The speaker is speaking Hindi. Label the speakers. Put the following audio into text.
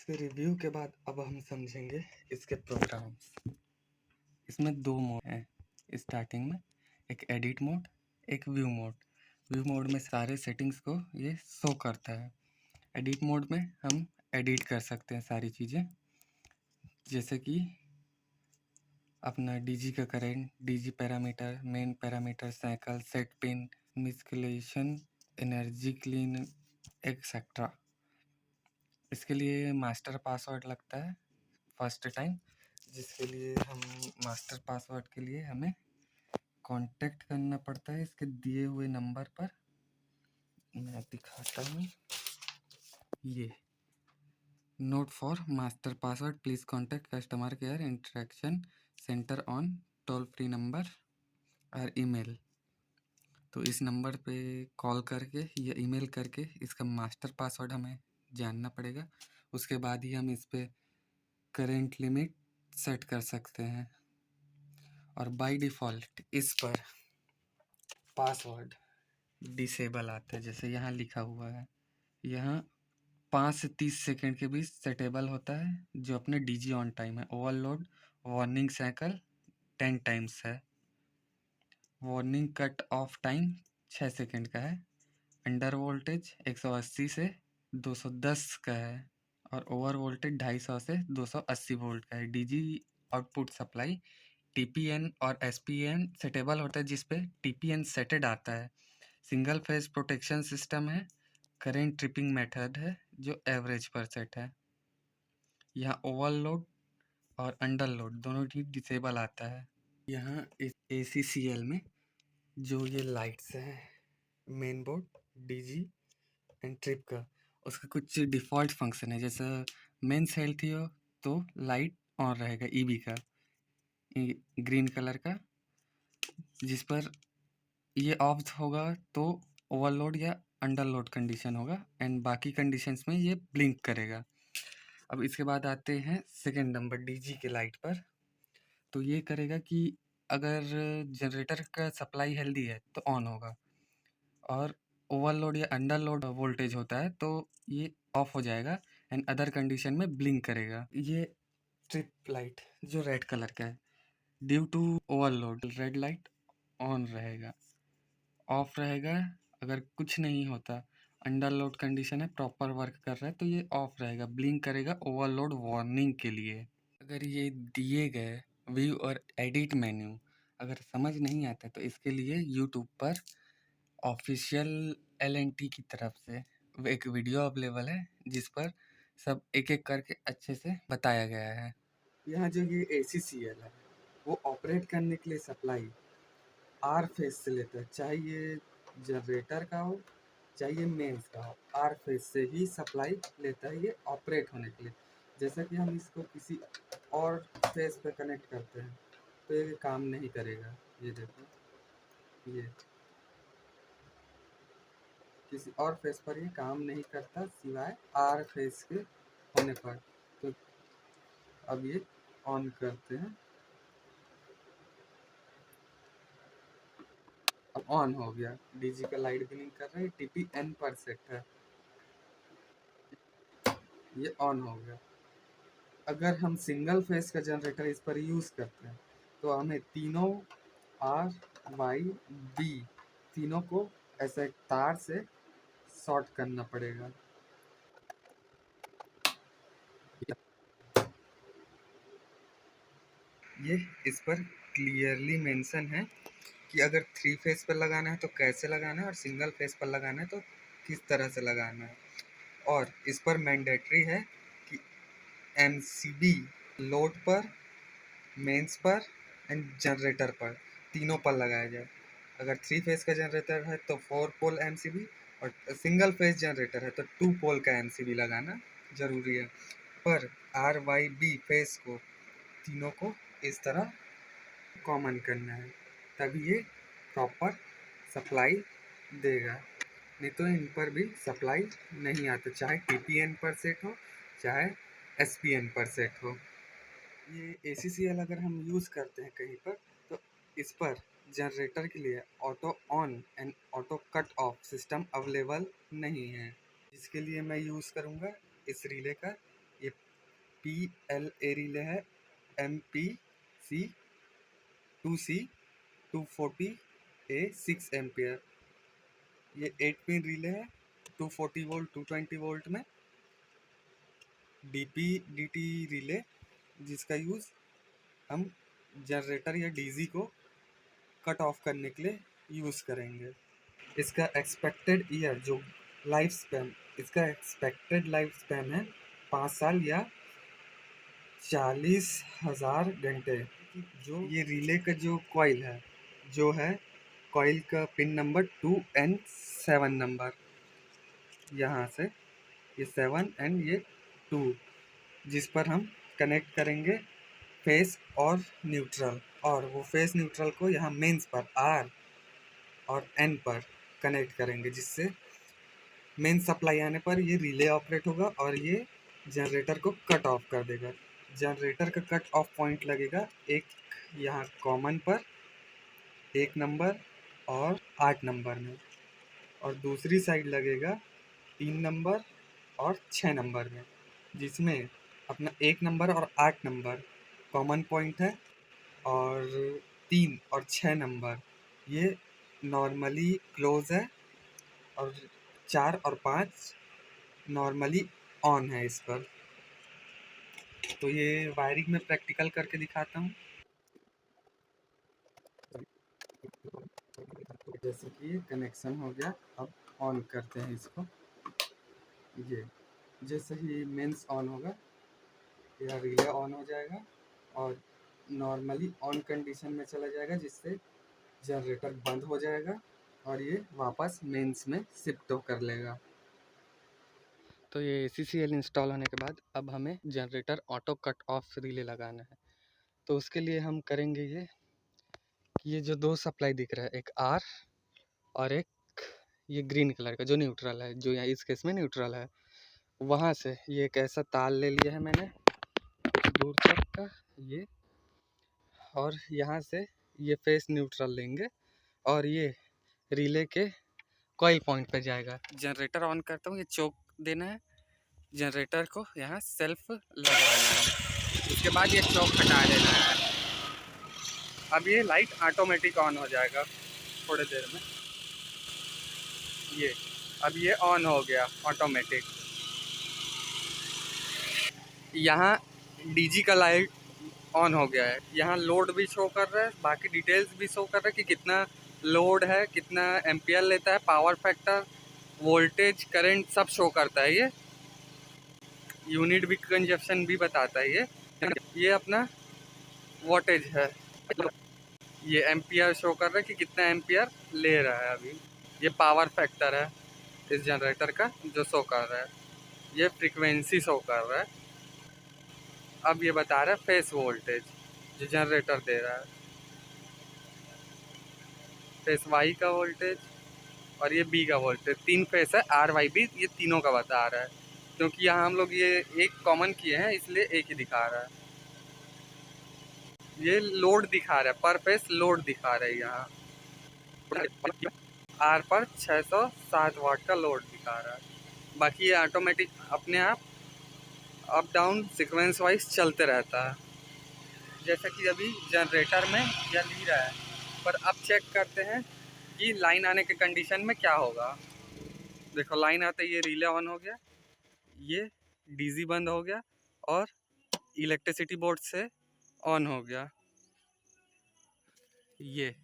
Speaker 1: इसके रिव्यू के बाद अब हम समझेंगे इसके प्रोग्राम्स। इसमें दो मोड हैं स्टार्टिंग में, एक एडिट मोड, एक व्यू मोड। व्यू मोड में सारे सेटिंग्स को ये शो करता है। एडिट मोड में हम एडिट कर सकते हैं सारी चीज़ें, जैसे कि अपना डीजी का current, DG parameter, main parameter, cycle, set pin, मिसकलेशन, एनर्जी क्लीन एक्सेट्रा। इसके लिए मास्टर पासवर्ड लगता है फर्स्ट टाइम, जिसके लिए हम मास्टर पासवर्ड के लिए हमें कांटेक्ट करना पड़ता है इसके दिए हुए नंबर पर। मैं दिखाता हूँ, ये note for master password please contact customer care interaction centre on toll free number और ईमेल। तो इस नंबर पे कॉल करके या ईमेल करके इसका मास्टर पासवर्ड हमें जानना पड़ेगा। उसके बाद ही हम इस पे करेंट लिमिट सेट कर सकते हैं। और बाय डिफ़ॉल्ट इस पर पासवर्ड डिसेबल आता है, जैसे यहाँ लिखा हुआ है। यहाँ 5 से 30 सेकंड के बीच सेटेबल होता है, जो अपने डीजी ऑन टाइम है। ओवरलोड वार्निंग साइकिल 10 टाइम्स है। Warning cut off time 6 second का है। अंडर वोल्टेज 180 से 210 का है और ओवर वोल्टेज 250 से 280 वोल्ट का है। डीजी आउटपुट सप्लाई टीपीएन और एसपीएन सेटेबल होता है, जिस पे टीपीएन सेटेड आता है। सिंगल फेज प्रोटेक्शन सिस्टम है। करेंट ट्रिपिंग मेथड है जो एवरेज पर सेट है। यहाँ ओवरलोड और अंडरलोड दोनों ही डिसेबल आता है। यहाँ इस ACCL में जो ये लाइट्स है, main board, DG and trip का, उसका कुछ डिफ़ॉल्ट फंक्शन है। जैसा मेंस हेल्थी हो तो लाइट ऑन रहेगा ईबी का, ग्रीन कलर का, जिस पर ये ऑफ होगा तो ओवरलोड या अंडरलोड कंडीशन होगा एंड बाकी कंडीशंस में ये ब्लिंक करेगा। अब इसके बाद आते हैं सेकंड नंबर डीजी के लाइट पर। तो ये करेगा कि अगर जनरेटर का सप्लाई हेल्दी है तो ऑन होगा, और ओवरलोड या अंडरलोड वोल्टेज होता है तो ये ऑफ हो जाएगा एंड अदर कंडीशन में ब्लिंक करेगा। ये ट्रिप लाइट जो रेड कलर का है, due to overload red light on रहेगा। ऑफ रहेगा अगर कुछ नहीं होता, अंडरलोड कंडीशन है, प्रॉपर वर्क कर रहा है, तो ये ऑफ रहेगा, ब्लिंक करेगा ओवरलोड वार्निंग के लिए। अगर ये दिए गए व्यू और एडिट मेन्यू अगर समझ नहीं आता तो इसके लिए यूट्यूब पर ऑफिशियल LNT की तरफ से एक वीडियो अवेलेबल है, जिस पर सब एक एक करके अच्छे से बताया गया है। यहाँ जो ये ACCL है वो ऑपरेट करने के लिए सप्लाई आर फेज से लेता है, चाहे ये जनरेटर का हो चाहे ये मेंस का हो, आर फेज से ही सप्लाई लेता है ये ऑपरेट होने के लिए। जैसा कि हम इसको किसी और फेज पे कनेक्ट करते हैं तो ये काम नहीं करेगा। ये देखो, ये किसी और फेज पर ये काम नहीं करता सिवाय आर फेज के होने पर। तो अब ये ऑन करते हैं, अब ऑन हो गया, डीजी का लाइट ब्लिंक कर रहा है, TPN पर सेट है, ये ऑन हो गया। अगर हम सिंगल फेज का जनरेटर इस पर यूज़ करते हैं तो हमें तीनों RYB तीनों को ऐसे एक तार से शॉर्ट करना पड़ेगा। ये इस पर क्लियरली मेंशन है कि अगर 3 फेज पर लगाना है तो कैसे लगाना है और सिंगल फेज पर लगाना है तो किस तरह से लगाना है। और इस पर मैंडेटरी है कि MCB लोड पर, मेंस पर एंड जनरेटर पर तीनों पर लगाया जाए। अगर 3 फेज का जनरेटर है तो 4 पोल MCB, और सिंगल फेज जनरेटर है तो 2 पोल का MCB लगाना ज़रूरी है। पर RYB फेज को तीनों को इस तरह कॉमन करना है, तभी ये प्रॉपर सप्लाई देगा, नहीं तो इन पर भी सप्लाई नहीं आता, चाहे TPN पर सेट हो चाहे SPN पर सेट हो। ये ACCL अगर हम यूज़ करते हैं कहीं पर तो इस पर जनरेटर के लिए auto on and auto cut off system available नहीं है, जिसके लिए मैं यूज़ करूँगा इस रिले का ये PLA रिले है, MPC 2C 240A 6 एम्पियर। ये 8 पिन रिले है, 240 वोल्ट 220 वोल्ट में। DP DT रिले, जिसका यूज़ हम जनरेटर या डीजी को कट ऑफ करने के लिए यूज़ करेंगे। इसका एक्सपेक्टेड ईयर जो लाइफ स्पैन, इसका एक्सपेक्टेड लाइफ स्पैन है 5 साल या 40,000 घंटे। जो ये रिले का जो कॉइल है, जो है कॉइल का पिन नंबर 2N7 नंबर, यहाँ से ये 7 एंड ये 2, जिस पर हम कनेक्ट करेंगे फेस और न्यूट्रल, और वो फेस न्यूट्रल को यहाँ मेंस पर R और N पर कनेक्ट करेंगे, जिससे मेन सप्लाई आने पर ये रिले ऑपरेट होगा और ये जनरेटर को कट ऑफ कर देगा। जनरेटर का कट ऑफ पॉइंट लगेगा एक यहाँ कॉमन पर 1 नंबर और 8 नंबर में, और दूसरी साइड लगेगा 3 नंबर और 6 नंबर में, जिसमें अपना 1 नंबर और 8 नंबर कॉमन पॉइंट है, और 3 और 6 नंबर ये नॉर्मली क्लोज है, और 4 और 5 नॉर्मली ऑन है इस पर। तो ये वायरिंग में प्रैक्टिकल करके दिखाता हूँ। जैसे कि ये कनेक्शन हो गया, अब ऑन करते हैं इसको। ये जैसे ही मेंस ऑन होगा, यह रिले ऑन हो जाएगा और नॉर्मली ऑन कंडीशन में चला जाएगा, जिससे जनरेटर बंद हो जाएगा और ये वापस मेंस में शिफ्ट कर लेगा। तो ये ACCL इंस्टॉल होने के बाद अब हमें generator auto cut off relay लगाना है। तो उसके लिए हम करेंगे ये जो 2 सप्लाई दिख रहा है, एक R और एक ये ग्रीन कलर का जो न्यूट्रल है, जो यहाँ इस केस में न्यूट्रल है, वहाँ से ये एक ऐसा तार ले लिया है मैंने कुछ दूर तक का ये, और यहाँ से ये फेस न्यूट्रल लेंगे और ये रिले के कॉइल पॉइंट पे जाएगा। जनरेटर ऑन करता हूँ, ये चोक देना है, जनरेटर को यहाँ सेल्फ लगाना है, उसके बाद ये चोक हटा देना है। अब ये लाइट ऑटोमेटिक ऑन हो जाएगा थोड़ी देर में। ये अब ये ऑन हो गया ऑटोमेटिक। यहाँ डीजी का लाइट ऑन हो गया है, यहाँ लोड भी शो कर रहा है, बाकी डिटेल्स भी शो कर रहा है कि कितना लोड है, कितना एम्पियर लेता है, पावर फैक्टर, वोल्टेज, करंट सब शो करता है। ये यूनिट भी कंजप्शन भी बताता है। ये अपना वोल्टेज है, ये एम्पियर शो कर रहा है कि कितना एम्पियर ले रहा है अभी। ये पावर फैक्टर है इस जनरेटर का जो शो कर रहा है, ये फ्रीक्वेंसी शो कर रहा है। अब ये बता रहा है फेस वोल्टेज जो जनरेटर दे रहा है, फेस वाई का वोल्टेज और ये बी का वोल्टेज, 3 फेस है R Y B, ये तीनों का बता रहा है, क्योंकि यहाँ हम लोग ये एक कॉमन किए हैं इसलिए एक ही दिखा रहा है। ये लोड दिखा रहा है, पर फेस लोड दिखा रहा है, यहाँ R पर 660 वाट का लोड दिखा रहा है। बाकी ये ऑटोमेटिक अपने आप अप डाउन सीक्वेंस वाइज चलते रहता है, जैसा कि अभी जनरेटर में यह ली रहा है। पर अब चेक करते हैं कि लाइन आने के कंडीशन में क्या होगा। देखो लाइन आते ही ये रिले ऑन हो गया, ये डीजी बंद हो गया और इलेक्ट्रिसिटी बोर्ड से ऑन हो गया। ये